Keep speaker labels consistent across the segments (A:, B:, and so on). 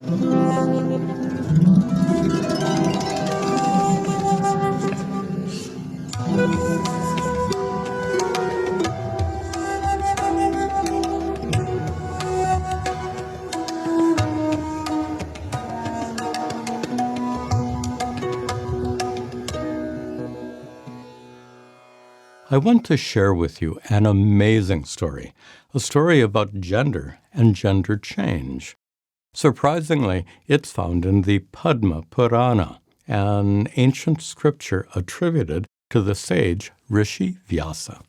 A: I want to share with you an amazing story, a story about gender and gender change. Surprisingly, it's found in the Padma Purana, an ancient scripture attributed to the sage Rishi Vyasa.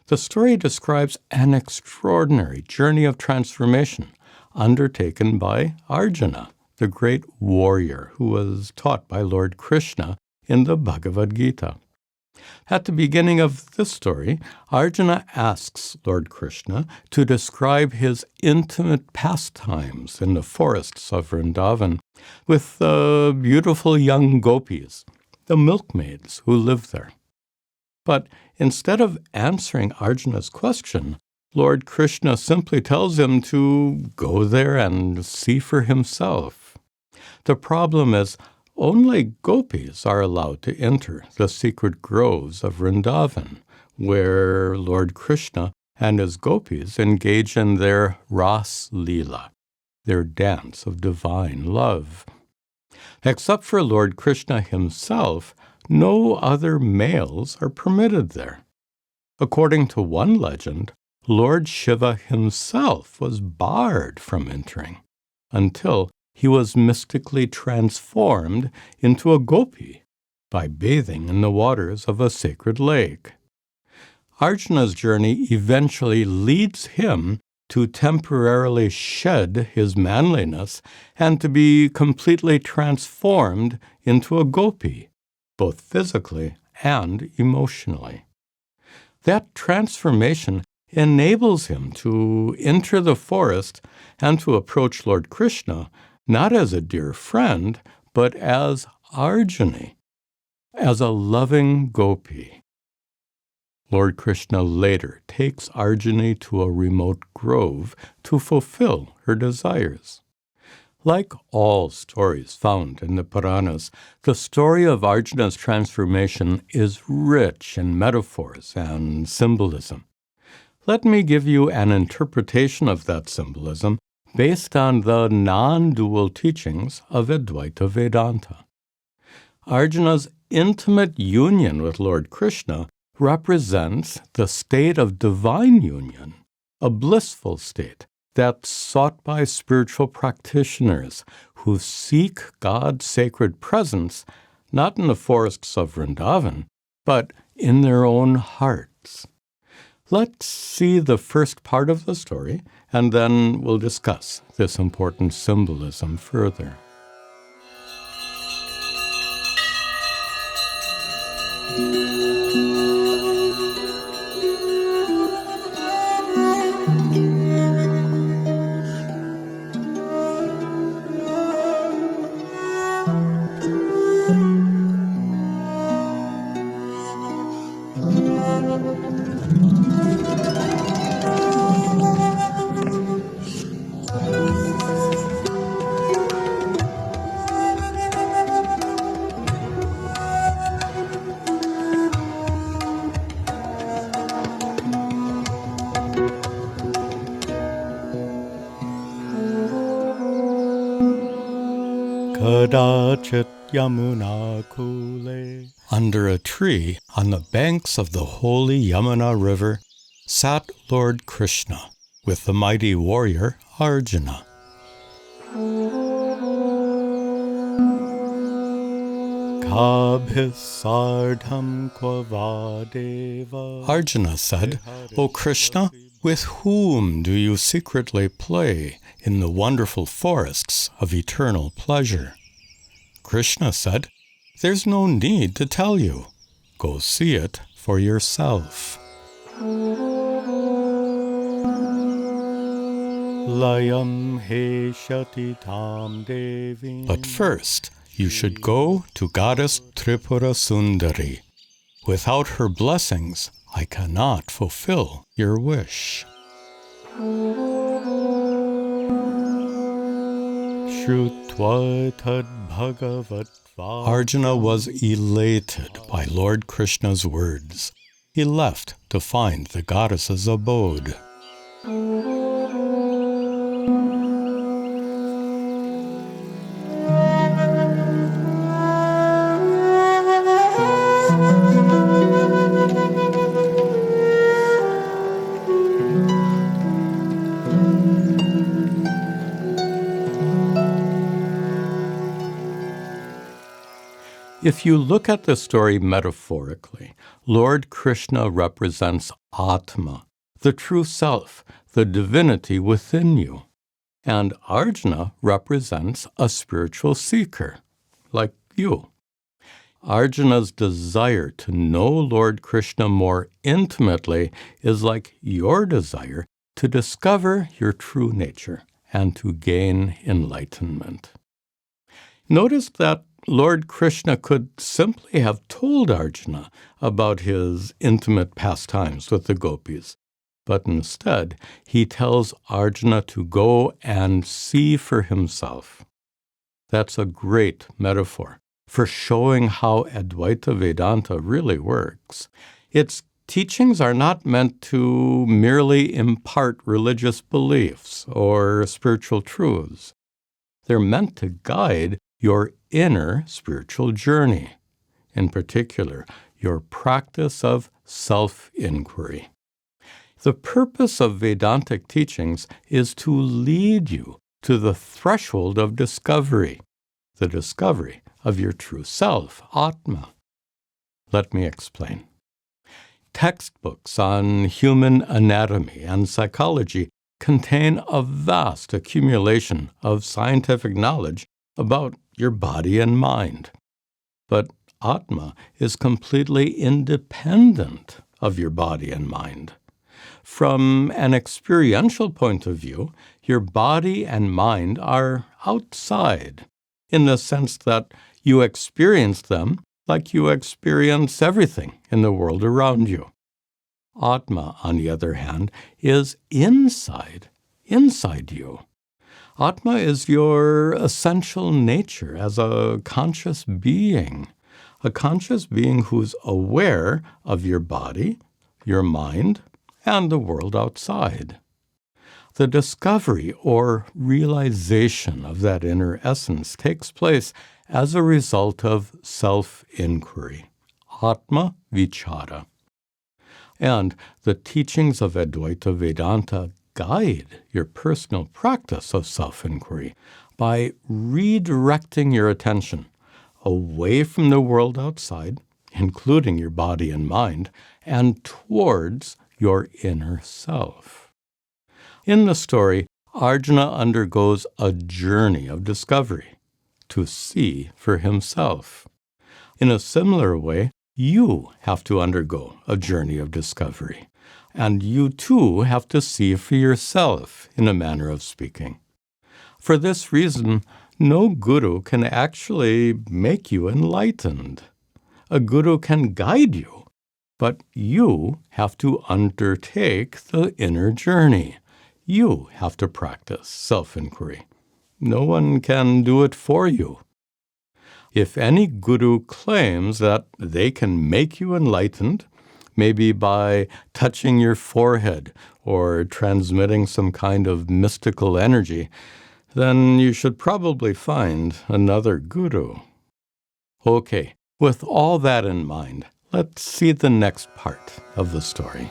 A: The story describes an extraordinary journey of transformation undertaken by Arjuna, the great warrior who was taught by Lord Krishna in the Bhagavad Gita. At the beginning of this story, Arjuna asks Lord Krishna to describe his intimate pastimes in the forests of Vrindavan with the beautiful young Gopis, the milkmaids who live there. But instead of answering Arjuna's question, Lord Krishna simply tells him to go there and see for himself. The problem is, only gopis are allowed to enter the secret groves of Vrindavan, where Lord Krishna and his gopis engage in their Ras Lila, their dance of divine love. Except for Lord Krishna himself, no other males are permitted there. According to one legend, Lord Shiva himself was barred from entering until he was mystically transformed into a gopi by bathing in the waters of a sacred lake. Arjuna's journey eventually leads him to temporarily shed his manliness and to be completely transformed into a gopi, both physically and emotionally. That transformation enables him to enter the forest and to approach Lord Krishna not as a dear friend, but as Arjuni, as a loving gopi. Lord Krishna later takes Arjuni to a remote grove to fulfill her desires. Like all stories found in the Puranas, the story of Arjuna's transformation is rich in metaphors and symbolism. Let me give you an interpretation of that symbolism based on the non-dual teachings of Advaita Vedanta. Arjuna's intimate union with Lord Krishna represents the state of divine union, a blissful state that's sought by spiritual practitioners who seek God's sacred presence not in the forests of Vrindavan, but in their own hearts. Let's see the first part of the story, and then we'll discuss this important symbolism further. Under a tree on the banks of the holy Yamuna River sat Lord Krishna with the mighty warrior Arjuna. Arjuna said, "O Krishna, with whom do you secretly play in the wonderful forests of eternal pleasure?" Krishna said, "There's no need to tell you. Go see it for yourself." But first, you should go to goddess Tripurasundari. Without her blessings, I cannot fulfill your wish. shrutva tad bhagavat. Arjuna was elated by Lord Krishna's words. He left to find the goddess's abode. If you look at the story metaphorically, Lord Krishna represents Atma, the true self, the divinity within you. And Arjuna represents a spiritual seeker, like you. Arjuna's desire to know Lord Krishna more intimately is like your desire to discover your true nature and to gain enlightenment. Notice that Lord Krishna could simply have told Arjuna about his intimate pastimes with the gopis, but instead he tells Arjuna to go and see for himself. That's a great metaphor for showing how Advaita Vedanta really works. Its teachings are not meant to merely impart religious beliefs or spiritual truths. They're meant to guide your inner spiritual journey, in particular, your practice of self-inquiry. The purpose of Vedantic teachings is to lead you to the threshold of discovery, the discovery of your true self, Atma. Let me explain. Textbooks on human anatomy and psychology contain a vast accumulation of scientific knowledge about your body and mind. But Atma is completely independent of your body and mind. From an experiential point of view, your body and mind are outside, in the sense that you experience them like you experience everything in the world around you. Atma, on the other hand, is inside you. Atma is your essential nature as a conscious being who's aware of your body, your mind, and the world outside. The discovery or realization of that inner essence takes place as a result of self-inquiry, Atma Vichara. And the teachings of Advaita Vedanta guide your personal practice of self-inquiry by redirecting your attention away from the world outside, including your body and mind, and towards your inner self. In the story, Arjuna undergoes a journey of discovery to see for himself. In a similar way, you have to undergo a journey of discovery, and you too have to see for yourself, in a manner of speaking. For this reason, no guru can actually make you enlightened. A guru can guide you, but you have to undertake the inner journey. You have to practice self-inquiry. No one can do it for you. If any guru claims that they can make you enlightened, maybe by touching your forehead or transmitting some kind of mystical energy, then you should probably find another guru. Okay, with all that in mind, let's see the next part of the story.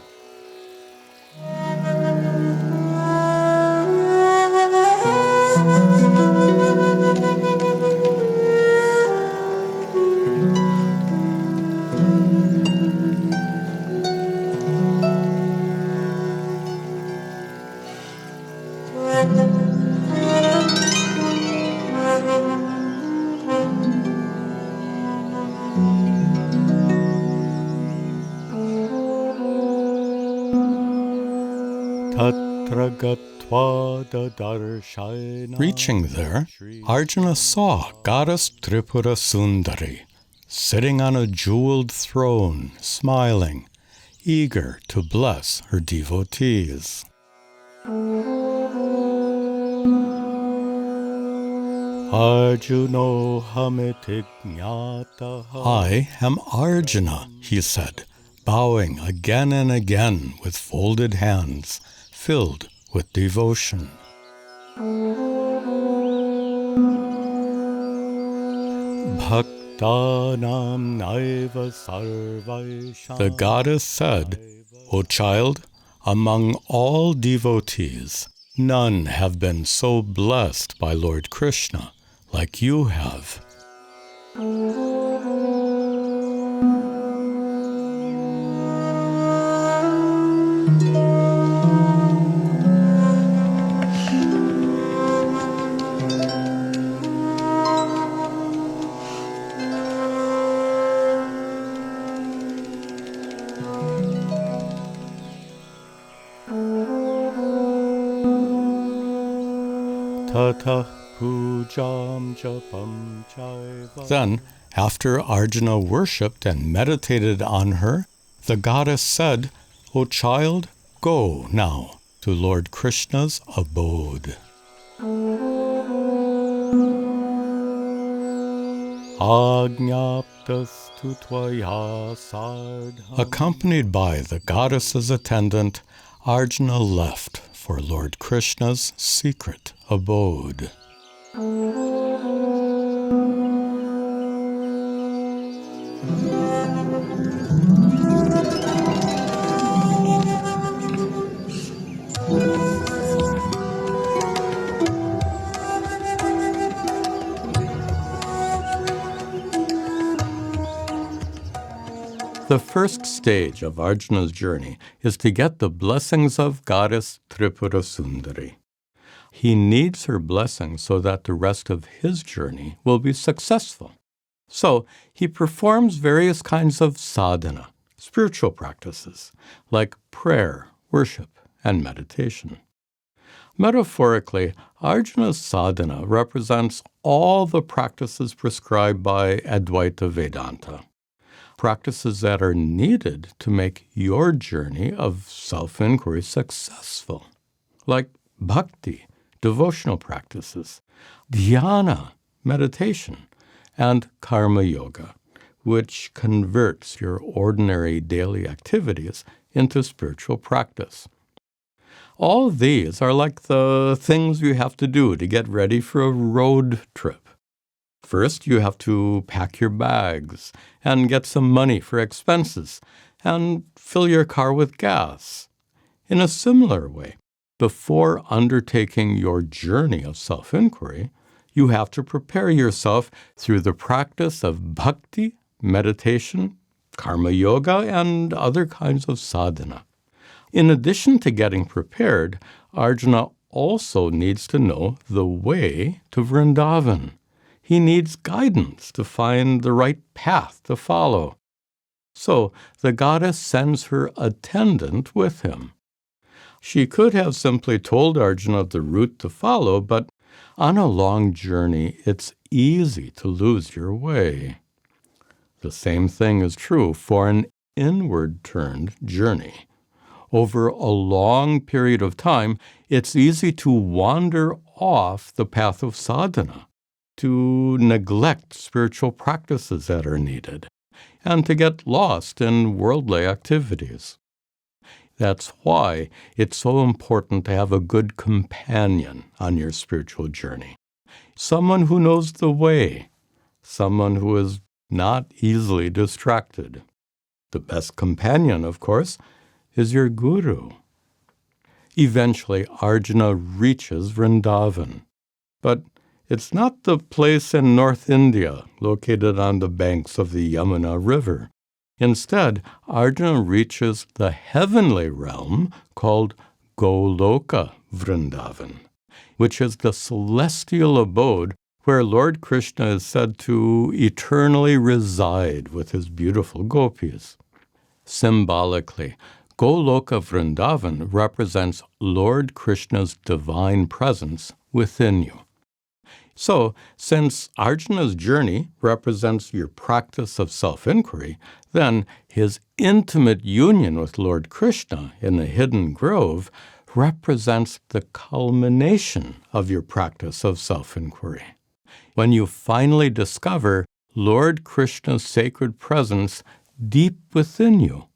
A: Reaching there, Arjuna saw goddess Tripurasundari sitting on a jeweled throne, smiling, eager to bless her devotees. Arjuno hamiti jnataha. I am Arjuna, he said, bowing again and again with folded hands, filled with devotion. Bhaktanam naiva sarvaisham. The goddess said, O child, among all devotees, none have been so blessed by Lord Krishna like you have. Then, after Arjuna worshipped and meditated on her, the goddess said, O child, go now to Lord Krishna's abode. Accompanied by the goddess's attendant, Arjuna left for Lord Krishna's secret abode. The first stage of Arjuna's journey is to get the blessings of goddess Tripurasundari. He needs her blessing so that the rest of his journey will be successful. So he performs various kinds of sadhana, spiritual practices, like prayer, worship, and meditation. Metaphorically, Arjuna's sadhana represents all the practices prescribed by Advaita Vedanta, practices that are needed to make your journey of self-inquiry successful, like bhakti, devotional practices, dhyana, meditation, and karma yoga, which converts your ordinary daily activities into spiritual practice. All these are like the things you have to do to get ready for a road trip. First, you have to pack your bags and get some money for expenses and fill your car with gas. In a similar way, before undertaking your journey of self-inquiry, you have to prepare yourself through the practice of bhakti, meditation, karma yoga, and other kinds of sadhana. In addition to getting prepared, Arjuna also needs to know the way to Vrindavan. He needs guidance to find the right path to follow. So the goddess sends her attendant with him. She could have simply told Arjuna the route to follow, but on a long journey, it's easy to lose your way. The same thing is true for an inward-turned journey. Over a long period of time, it's easy to wander off the path of sadhana, to neglect spiritual practices that are needed, and to get lost in worldly activities. That's why it's so important to have a good companion on your spiritual journey. Someone who knows the way, someone who is not easily distracted. The best companion, of course, is your guru. Eventually, Arjuna reaches Vrindavan, but it's not the place in North India located on the banks of the Yamuna River. Instead, Arjuna reaches the heavenly realm called Goloka Vrindavan, which is the celestial abode where Lord Krishna is said to eternally reside with his beautiful gopis. Symbolically, Goloka Vrindavan represents Lord Krishna's divine presence within you. So, since Arjuna's journey represents your practice of self-inquiry, then his intimate union with Lord Krishna in the hidden grove represents the culmination of your practice of self-inquiry. when you finally discover Lord Krishna's sacred presence deep within you,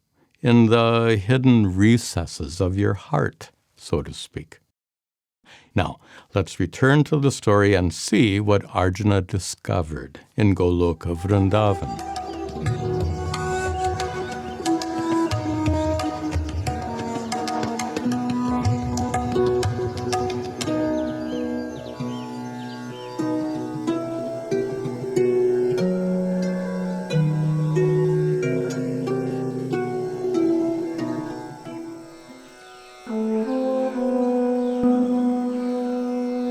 A: in the hidden recesses of your heart, so to speak. Now, let's return to the story and see what Arjuna discovered in Goloka Vrindavan.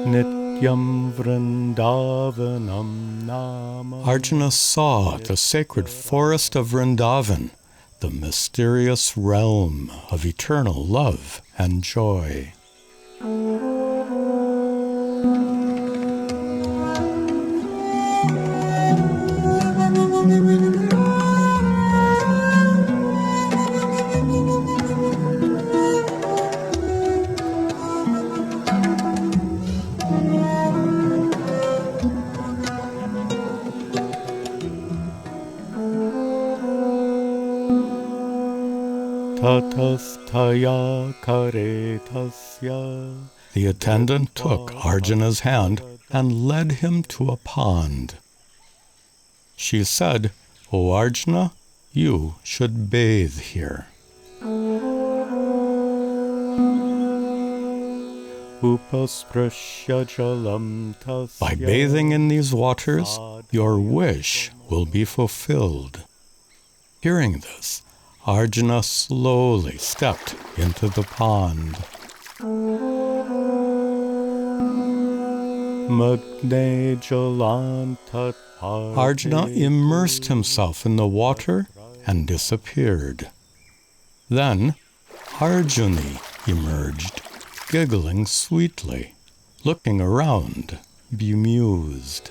A: Nityam Vrindavanam Nama. Arjuna saw the sacred forest of Vrindavan, the mysterious realm of eternal love and joy. Tatasthaya karetasya. The attendant took Arjuna's hand and led him to a pond. She said, "O Arjuna, you should bathe here." By bathing in these waters, your wish will be fulfilled. Hearing this, Arjuna slowly stepped into the pond. Arjuna immersed himself in the water and disappeared. Then Arjuni emerged, giggling sweetly, looking around, bemused.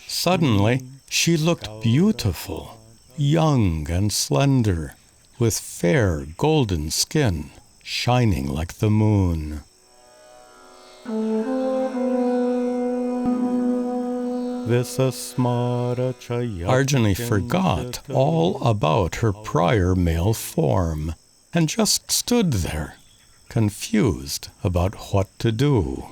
A: Suddenly, she looked beautiful, young and slender, with fair golden skin, shining like the moon. Arjuna forgot all about her prior male form and just stood there, confused about what to do.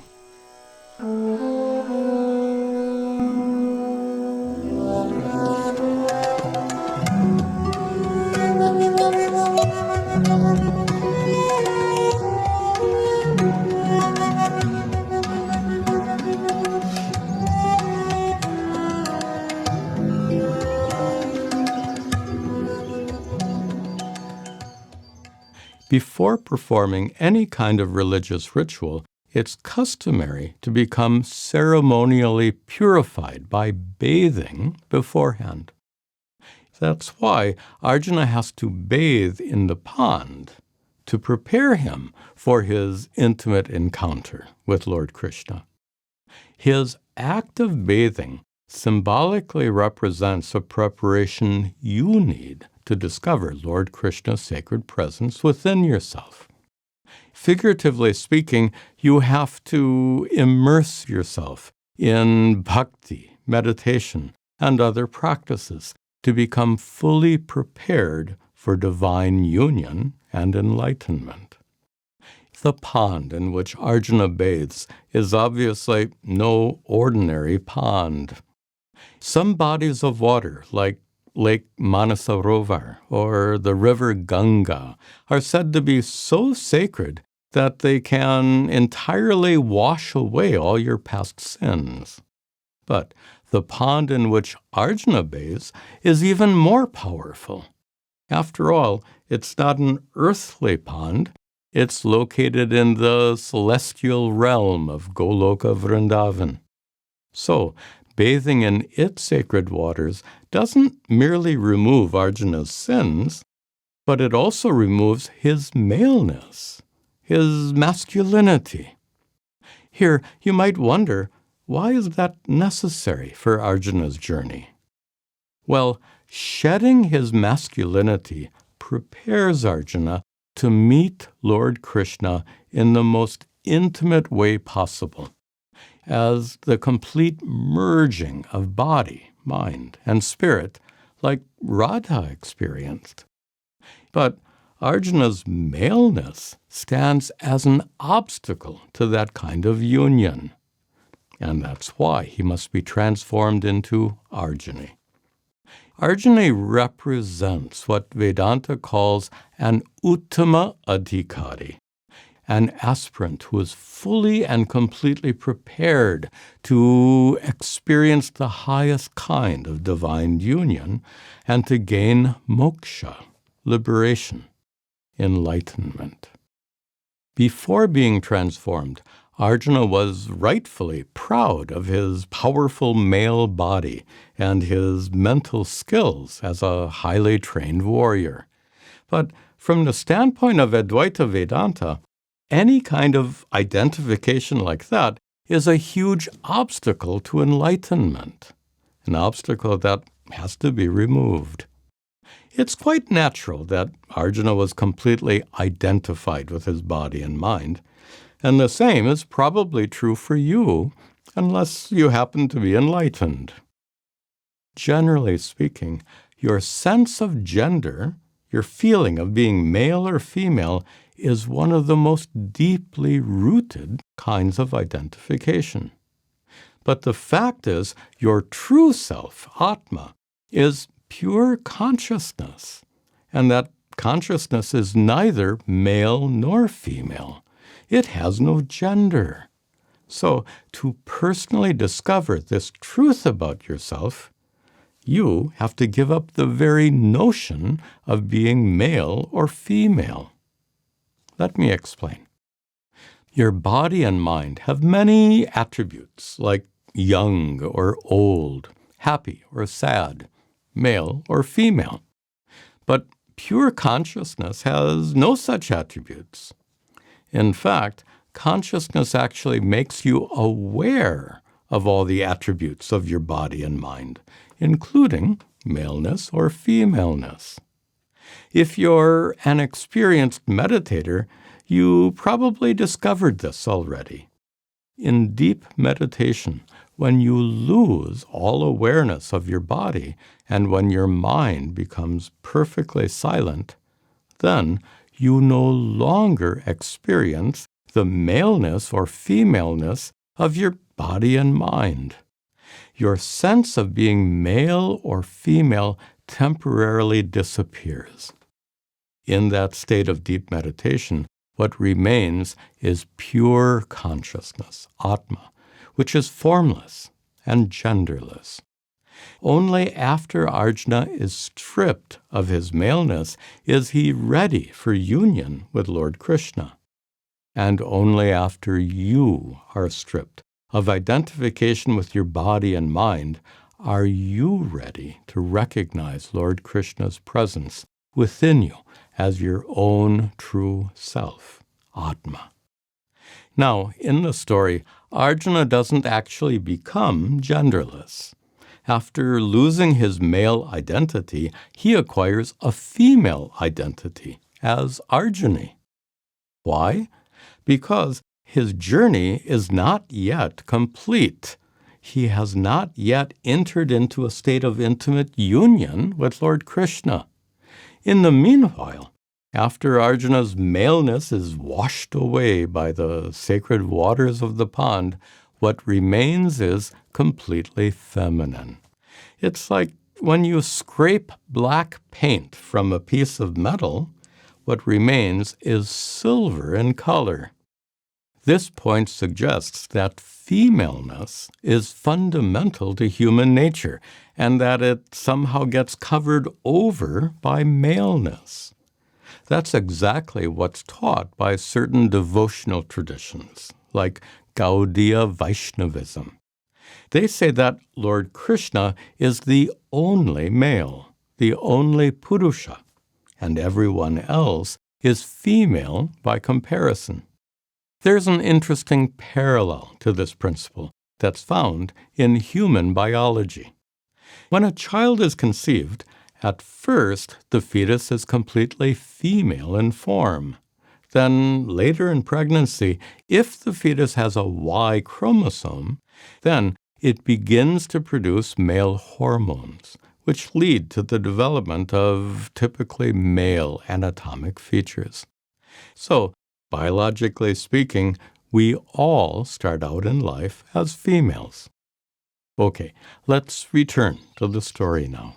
A: Before performing any kind of religious ritual, it's customary to become ceremonially purified by bathing beforehand. That's why Arjuna has to bathe in the pond to prepare him for his intimate encounter with Lord Krishna. His act of bathing symbolically represents a preparation you need to discover Lord Krishna's sacred presence within yourself. Figuratively speaking, you have to immerse yourself in bhakti, meditation, and other practices to become fully prepared for divine union and enlightenment. The pond in which Arjuna bathes is obviously no ordinary pond. Some bodies of water, like Lake Manasarovar or the river Ganga, are said to be so sacred that they can entirely wash away all your past sins. But the pond in which Arjuna bathes is even more powerful. After all, it's not an earthly pond. It's located in the celestial realm of Goloka Vrindavan. So, bathing in its sacred waters doesn't merely remove Arjuna's sins, but it also removes his maleness, his masculinity. Here, you might wonder, why is that necessary for Arjuna's journey? Well, shedding his masculinity prepares Arjuna to meet Lord Krishna in the most intimate way possible, as the complete merging of body, mind, and spirit, like Radha experienced. But Arjuna's maleness stands as an obstacle to that kind of union, and that's why he must be transformed into Arjuni. Arjuni represents what Vedanta calls an uttama adhikari, an aspirant who is fully and completely prepared to experience the highest kind of divine union and to gain moksha, liberation, enlightenment. Before being transformed, Arjuna was rightfully proud of his powerful male body and his mental skills as a highly trained warrior. But from the standpoint of Advaita Vedanta, any kind of identification like that is a huge obstacle to enlightenment, an obstacle that has to be removed. It's quite natural that Arjuna was completely identified with his body and mind, and the same is probably true for you, unless you happen to be enlightened. Generally speaking, your sense of gender, your feeling of being male or female, is one of the most deeply rooted kinds of identification. But the fact is, your true self, Atma, is pure consciousness, and that consciousness is neither male nor female. It has no gender. So, to personally discover this truth about yourself, you have to give up the very notion of being male or female. Let me explain. Your body and mind have many attributes, like young or old, happy or sad, male or female. But pure consciousness has no such attributes. In fact, consciousness actually makes you aware of all the attributes of your body and mind, including maleness or femaleness. If you're an experienced meditator, you probably discovered this already. In deep meditation, when you lose all awareness of your body and when your mind becomes perfectly silent, then you no longer experience the maleness or femaleness of your body and mind. Your sense of being male or female temporarily disappears. In that state of deep meditation, what remains is pure consciousness, Atma, which is formless and genderless. Only after Arjuna is stripped of his maleness is he ready for union with Lord Krishna. And only after you are stripped of identification with your body and mind are you ready to recognize Lord Krishna's presence within you as your own true self, Atma. Now, in the story, Arjuna doesn't actually become genderless. After losing his male identity, he acquires a female identity as Arjuni. Why? Because his journey is not yet complete. He has not yet entered into a state of intimate union with Lord Krishna. In the meanwhile, after Arjuna's maleness is washed away by the sacred waters of the pond, what remains is completely feminine. It's like when you scrape black paint from a piece of metal, what remains is silver in color. This point suggests that femaleness is fundamental to human nature and that it somehow gets covered over by maleness. That's exactly what's taught by certain devotional traditions, like Gaudiya Vaishnavism. They say that Lord Krishna is the only male, the only Purusha, and everyone else is female by comparison. There's an interesting parallel to this principle that's found in human biology. When a child is conceived, at first the fetus is completely female in form. Then later in pregnancy, if the fetus has a Y chromosome, then it begins to produce male hormones, which lead to the development of typically male anatomic features. So, biologically speaking, we all start out in life as females. Okay, let's return to the story now.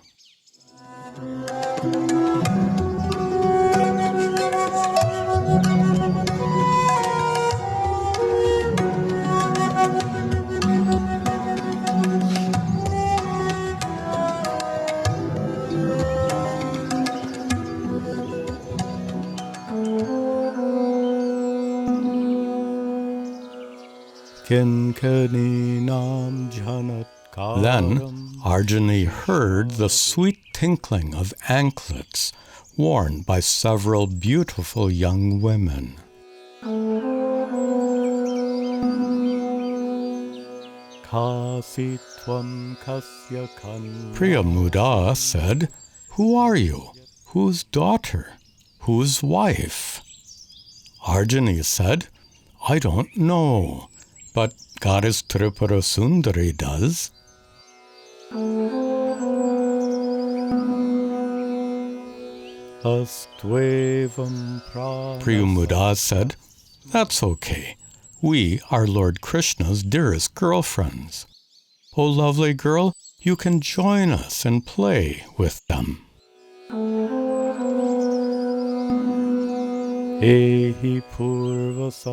A: Then Arjuni heard the sweet tinkling of anklets worn by several beautiful young women. Priyamuda said, "Who are you? Whose daughter? Whose wife?" Arjuni said, "I don't know, but Goddess Tripurasundari does." Priyamuda said, "That's okay. We are Lord Krishna's dearest girlfriends. Oh, lovely girl, you can join us and play with them."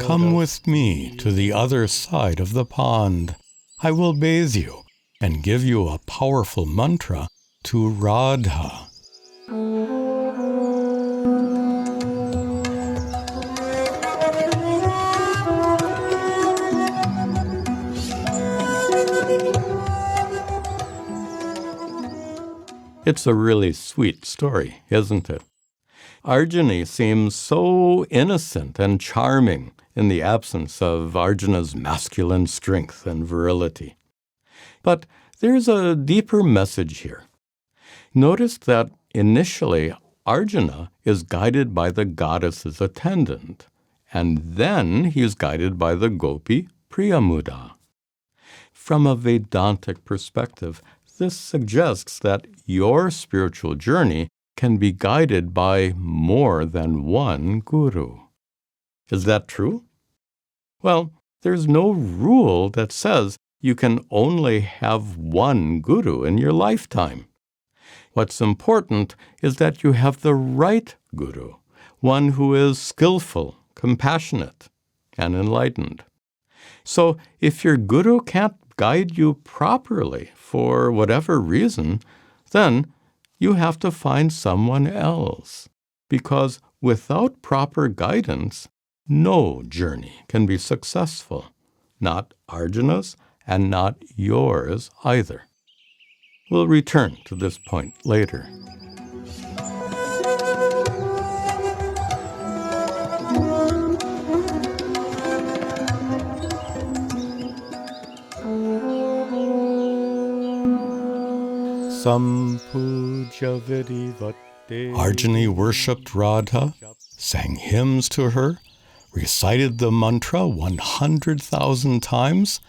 A: "Come with me to the other side of the pond. I will bathe you and give you a powerful mantra to Radha." It's a really sweet story, isn't it? Arjuni seems so innocent and charming in the absence of Arjuna's masculine strength and virility. But there's a deeper message here. Notice that initially Arjuna is guided by the goddess's attendant, and then he is guided by the gopi Priyamuda. From a Vedantic perspective, this suggests that your spiritual journey can be guided by more than one guru. Is that true? Well, there's no rule that says you can only have one guru in your lifetime. What's important is that you have the right guru, one who is skillful, compassionate, and enlightened. So if your guru can't guide you properly for whatever reason, then you have to find someone else, because without proper guidance, no journey can be successful, not Arjuna's and not yours either. We'll return to this point later. Arjuni worshipped Radha, sang hymns to her, recited the mantra 100,000 times,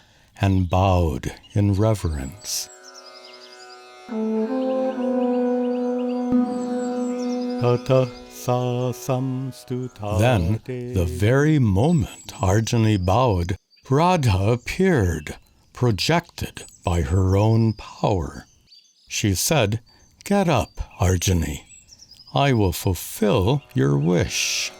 A: and bowed in reverence. Then, the very moment Arjuni bowed, Radha appeared, projected by her own power. She said, "Get up, Arjuni. I will fulfill your wish."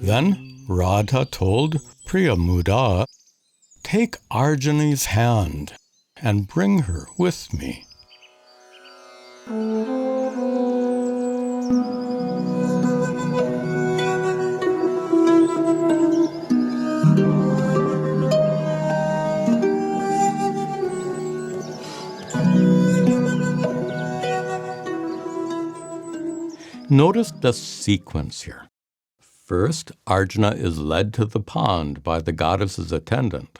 A: Then Radha told Priyamuda, "Take Arjuni's hand and bring her with me." Notice the sequence here. First, Arjuna is led to the pond by the goddess's attendant.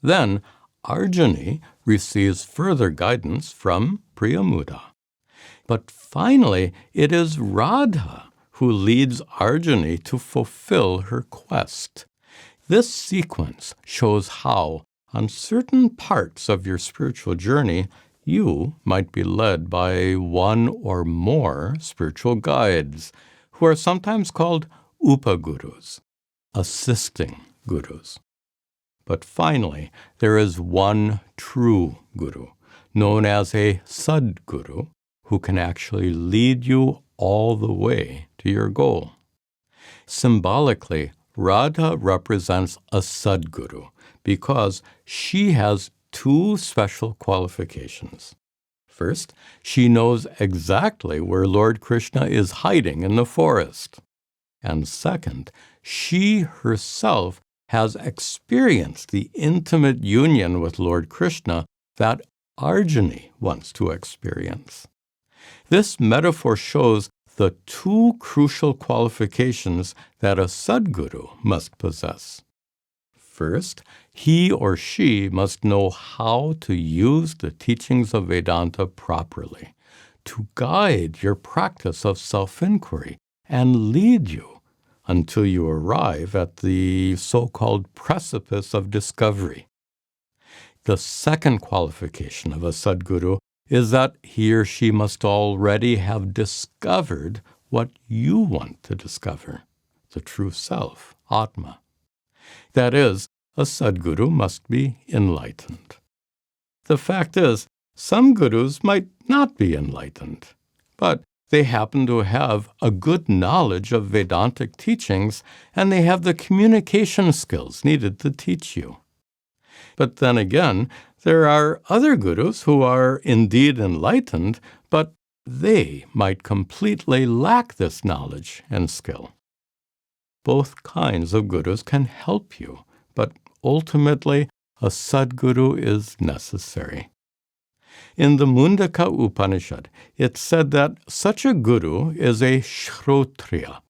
A: Then, Arjuni receives further guidance from Priyamuda. But finally, it is Radha who leads Arjuni to fulfill her quest. This sequence shows how, on certain parts of your spiritual journey, you might be led by one or more spiritual guides, who are sometimes called upagurus, assisting gurus. But finally, there is one true guru, known as a sadguru, who can actually lead you all the way to your goal. Symbolically, Radha represents a sadguru because she has two special qualifications. First, she knows exactly where Lord Krishna is hiding in the forest. And second, she herself has experienced the intimate union with Lord Krishna that Arjuni wants to experience. This metaphor shows the two crucial qualifications that a sadguru must possess. First, he or she must know how to use the teachings of Vedanta properly, to guide your practice of self-inquiry and lead you until you arrive at the so-called precipice of discovery. The second qualification of a sadguru is that he or she must already have discovered what you want to discover, the true self, Atma. That is, a sadguru must be enlightened. The fact is, some gurus might not be enlightened, but they happen to have a good knowledge of Vedantic teachings, and they have the communication skills needed to teach you. But then again, there are other gurus who are indeed enlightened, but they might completely lack this knowledge and skill. Both kinds of gurus can help you, but ultimately, a sadguru is necessary. In the Mundaka Upanishad, it said that such a guru is a shrotriya,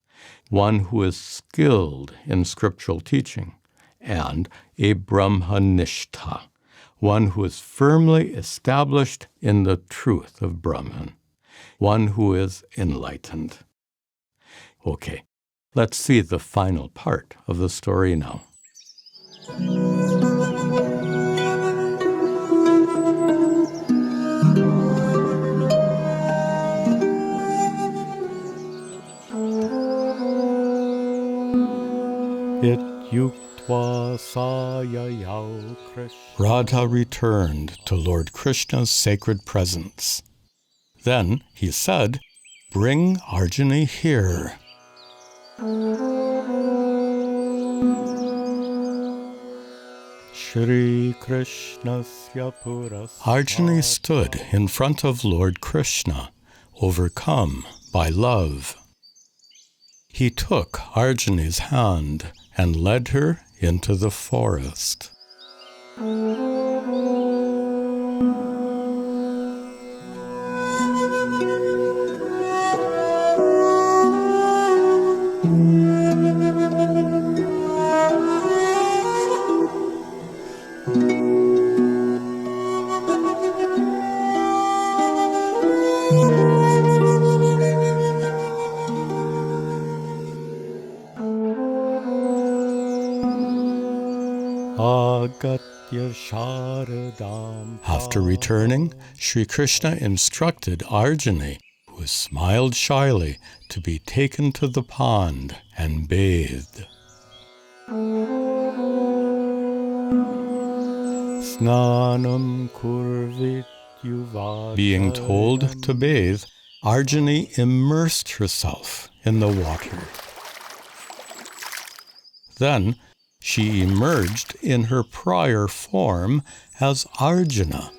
A: one who is skilled in scriptural teaching, and a brahmanishtha, one who is firmly established in the truth of Brahman, one who is enlightened. Okay, let's see the final part of the story now. Radha returned to Lord Krishna's sacred presence. Then he said, "Bring Arjuni here." Arjuni stood in front of Lord Krishna, overcome by love. He took Arjuni's hand and led her into the forest. After returning, Sri Krishna instructed Arjuni, who smiled shyly, to be taken to the pond and bathed. Being told to bathe, Arjuni immersed herself in the water. Then she emerged in her prior form as Arjuna.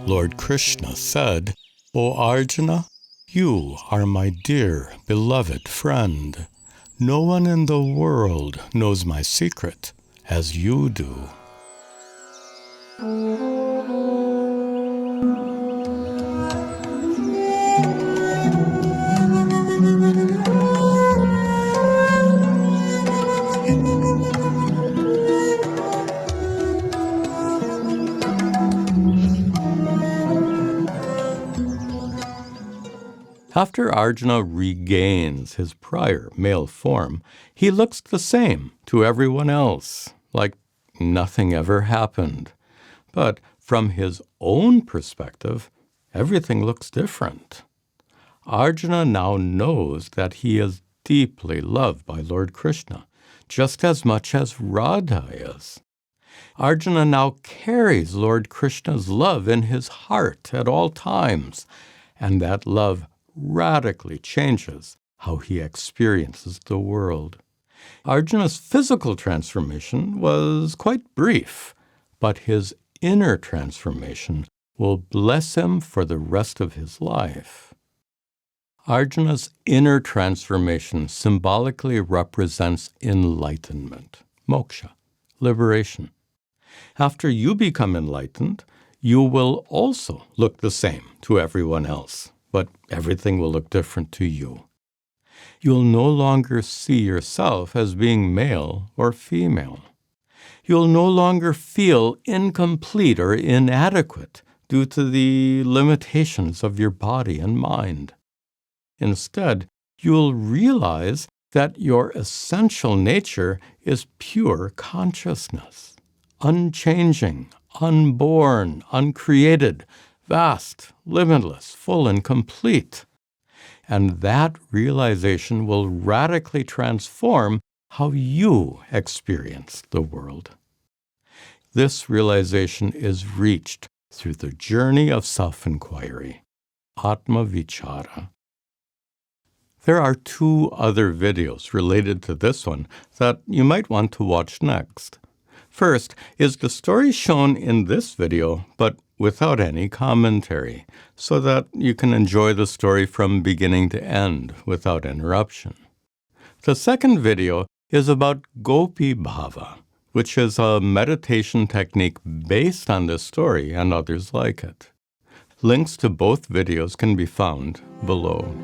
A: Lord Krishna said, "O Arjuna, you are my dear, beloved friend. No one in the world knows my secret as you do." After Arjuna regains his prior male form, he looks the same to everyone else, like nothing ever happened. But from his own perspective, everything looks different. Arjuna now knows that he is deeply loved by Lord Krishna, just as much as Radha is. Arjuna now carries Lord Krishna's love in his heart at all times, and that love radically changes how he experiences the world. Arjuna's physical transformation was quite brief, but his inner transformation will bless him for the rest of his life. Arjuna's inner transformation symbolically represents enlightenment, moksha, liberation. After you become enlightened, you will also look the same to everyone else, but everything will look different to you. You'll no longer see yourself as being male or female. You'll no longer feel incomplete or inadequate due to the limitations of your body and mind. Instead, you'll realize that your essential nature is pure consciousness, unchanging, unborn, uncreated, vast, limitless, full, and complete. And that realization will radically transform how you experience the world. This realization is reached through the journey of self-inquiry, Atma Vichara. There are 2 other videos related to this one that you might want to watch next. First is the story shown in this video, but without any commentary, so that you can enjoy the story from beginning to end without interruption. The second video is about Gopi Bhava, which is a meditation technique based on this story and others like it. Links to both videos can be found below.